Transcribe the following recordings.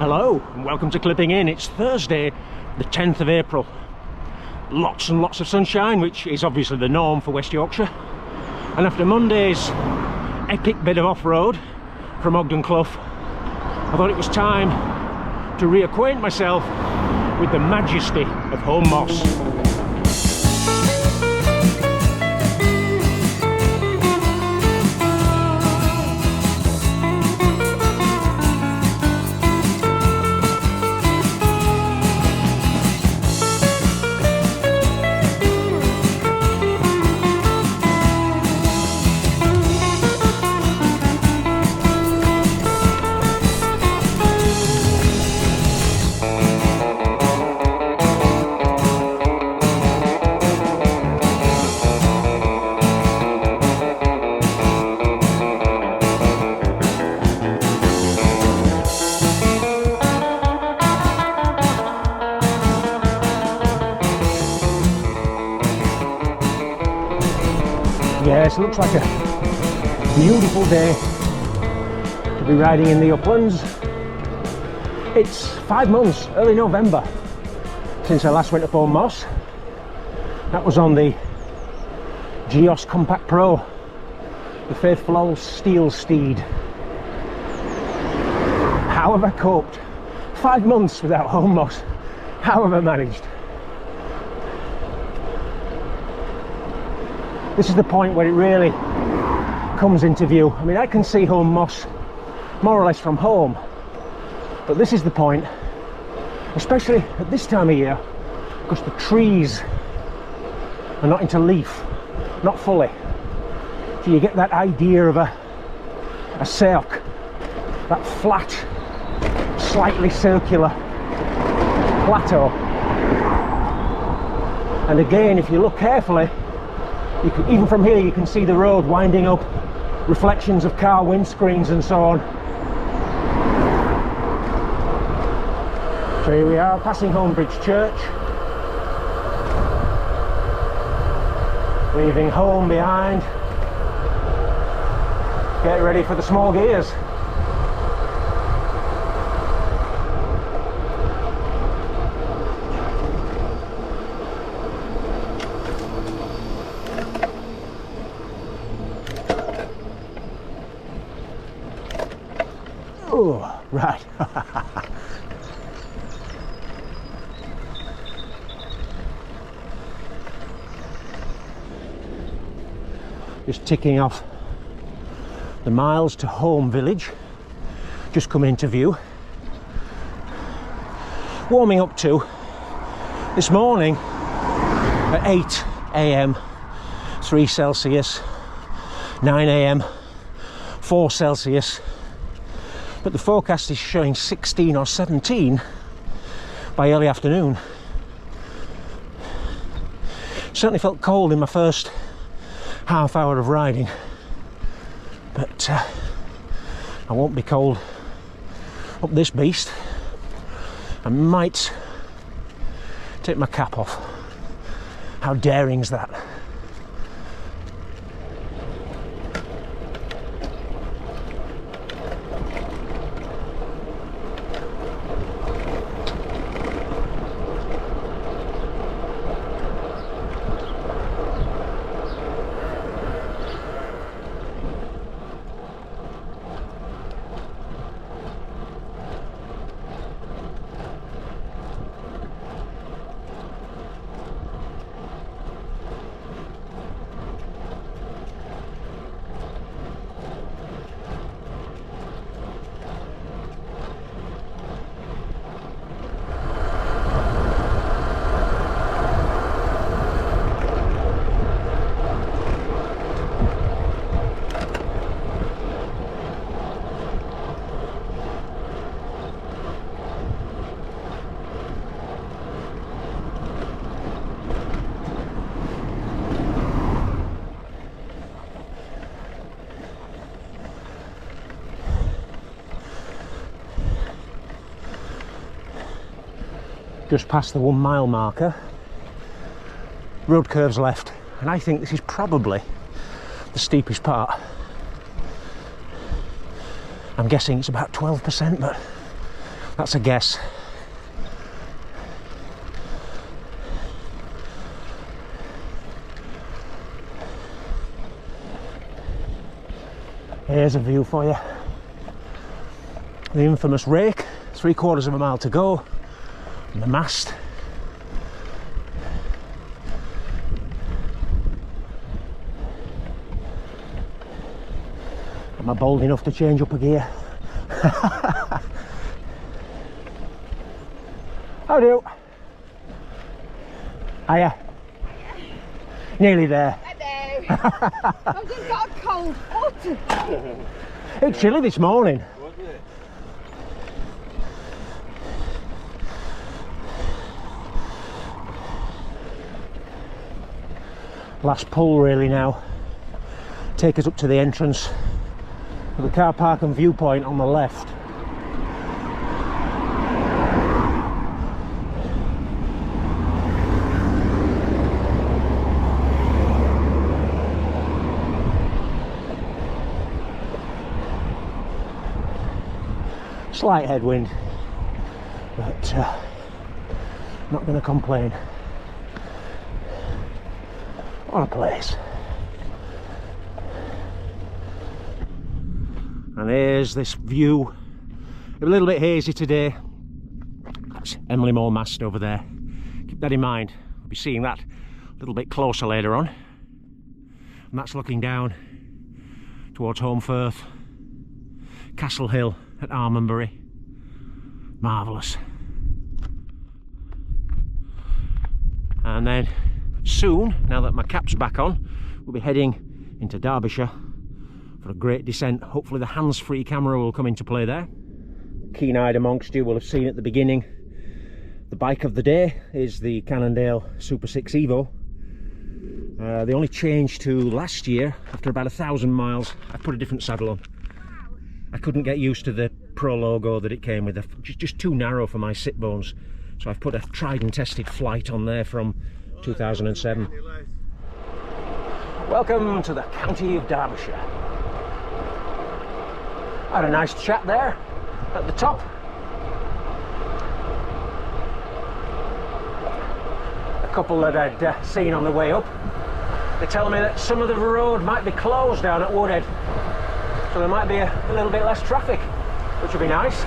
Hello and welcome to Clipping In. It's Thursday the 10th of April. Lots and lots of sunshine, which is obviously the norm for West Yorkshire. And after Monday's epic bit of off-road from Ogden Clough, I thought it was time to reacquaint myself with the majesty of Holme Moss. Yes, looks like a beautiful day to be riding in the uplands. It's 5 months, early November, since I last went up Holme Moss. That was on the Geos Compact Pro, the faithful old steel steed. How have I coped? 5 months without Holme Moss. How have I managed? This is the point where it really comes into view. I mean, I can see Holme Moss more or less from home, but this is the point, especially at this time of year, because the trees are not into leaf, not fully. So you get that idea of a cirque, that flat, slightly circular plateau. And again, if you look carefully, even from here you can see the road winding up, reflections of car windscreens and so on. So here we are, passing Homebridge Church, leaving home behind, get ready for the small gears. Oh, right. Just ticking off the miles to Holme Village, just come into view. Warming up to this morning at 8 AM 3 Celsius, 9 AM 4 Celsius, but the forecast is showing 16 or 17 by early afternoon. Certainly felt cold in my first half hour of riding, but I won't be cold up this beast. I might take my cap off. How daring's that? Just past the 1 mile marker, road curves left, and I think this is probably the steepest part. I'm guessing it's about 12%, but That's a guess. Here's a view for you. The infamous rake, 3/4 of a mile to go, and the mast. Am I bold enough to change up a gear? How do? Hiya. Nearly there. Hello. I've just got a cold water. It's chilly this morning. Was it? Last pull really now. Take us up to the entrance of the car park and viewpoint on the left. Slight headwind, but not going to complain. What a place. And here's this view. A little bit hazy today. That's Emily Moore mast over there. Keep that in mind. We'll be seeing that a little bit closer later on. And that's looking down towards Holmfirth, Castle Hill at Armonbury. Marvellous. And then soon, now that my cap's back on, we'll be heading into Derbyshire for a great descent. Hopefully the hands-free camera will come into play there. Keen-eyed amongst you will have seen at the beginning the bike of the day is the Cannondale Super 6 Evo. The only change to last year, after about 1,000 miles, I put a different saddle on. I couldn't get used to the Pro logo that it came with, just too narrow for my sit bones. So I've put a tried and tested Flight on there from 2007. Welcome to the county of Derbyshire. I had a nice chat there at the top. A couple that I'd seen on the way up. They tell me that some of the road might be closed down at Woodhead, so there might be a little bit less traffic, which would be nice.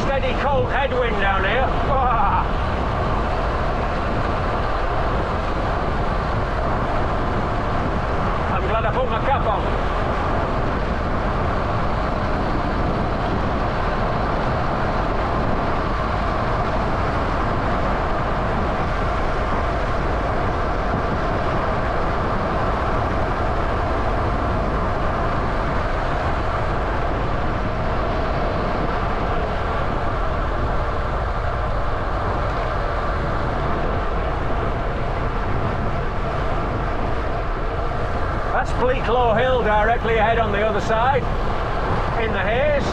Steady cold headwind down here. I'm glad I put my cap on. That's Bleaklow Hill directly ahead on the other side, in the haze.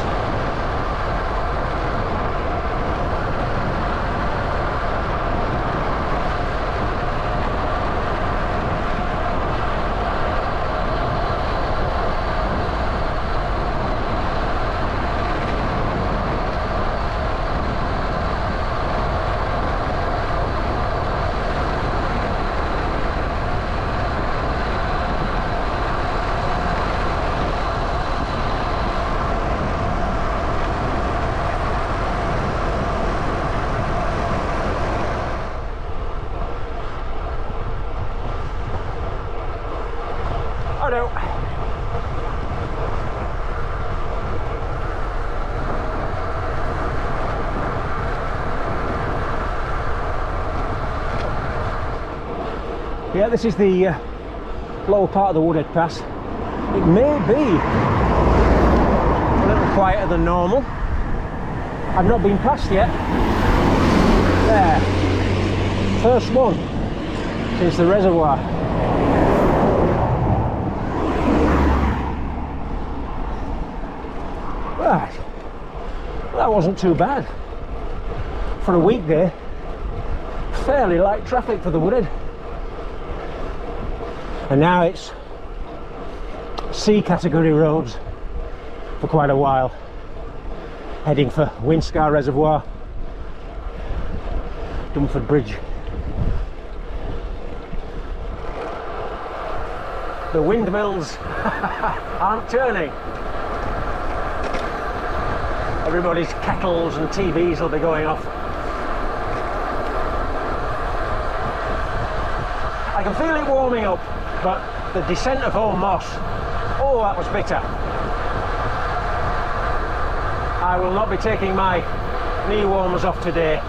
Yeah, this is the lower part of the Woodhead Pass. It may be a little quieter than normal. I've not been past yet. There. First one since the reservoir. Right. That wasn't too bad. For a weekday, fairly light traffic for the Woodhead. And now it's C category roads for quite a while. Heading for Winscar Reservoir, Dumford Bridge. The windmills aren't turning. Everybody's kettles and TVs will be going off. I can feel it warming up, but the descent of Holme Moss, oh, that was bitter. I will not be taking my knee warmers off today.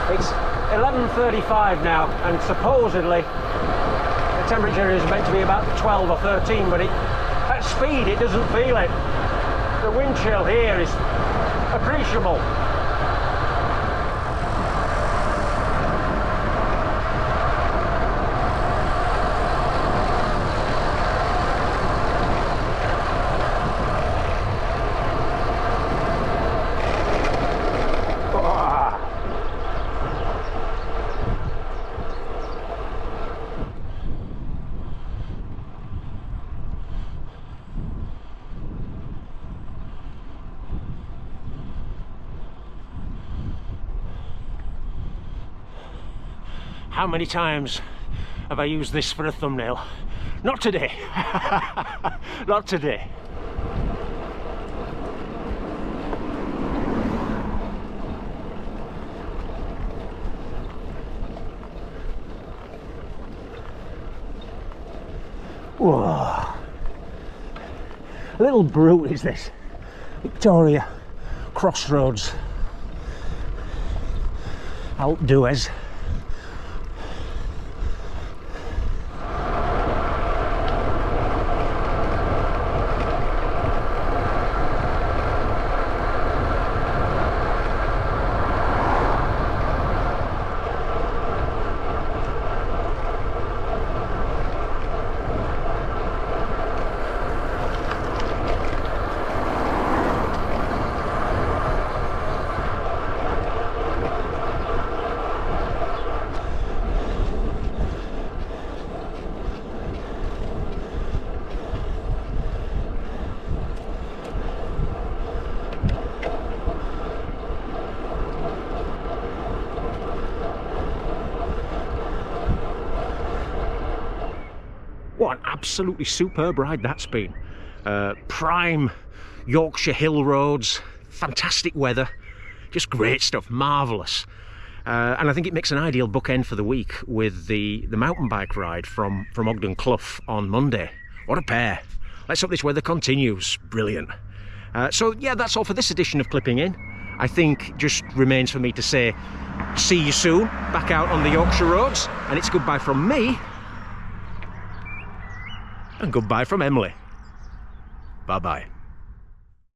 It's 11:35 now, and supposedly the temperature is meant to be about 12 or 13, but at speed it doesn't feel it. The wind chill here is appreciable. How many times have I used this for a thumbnail? Not today. Not today. Whoa. A little brute is this. Victoria Crossroads. Alpe d'Huez. What an absolutely superb ride that's been. Prime Yorkshire hill roads, fantastic weather, just great stuff, marvellous. And I think it makes an ideal bookend for the week with the mountain bike ride from Ogden Clough on Monday. What a pair. Let's hope this weather continues. Brilliant. So yeah, that's all for this edition of Clipping In. I think just remains for me to say see you soon back out on the Yorkshire roads, and it's goodbye from me and goodbye from Emily. Bye bye.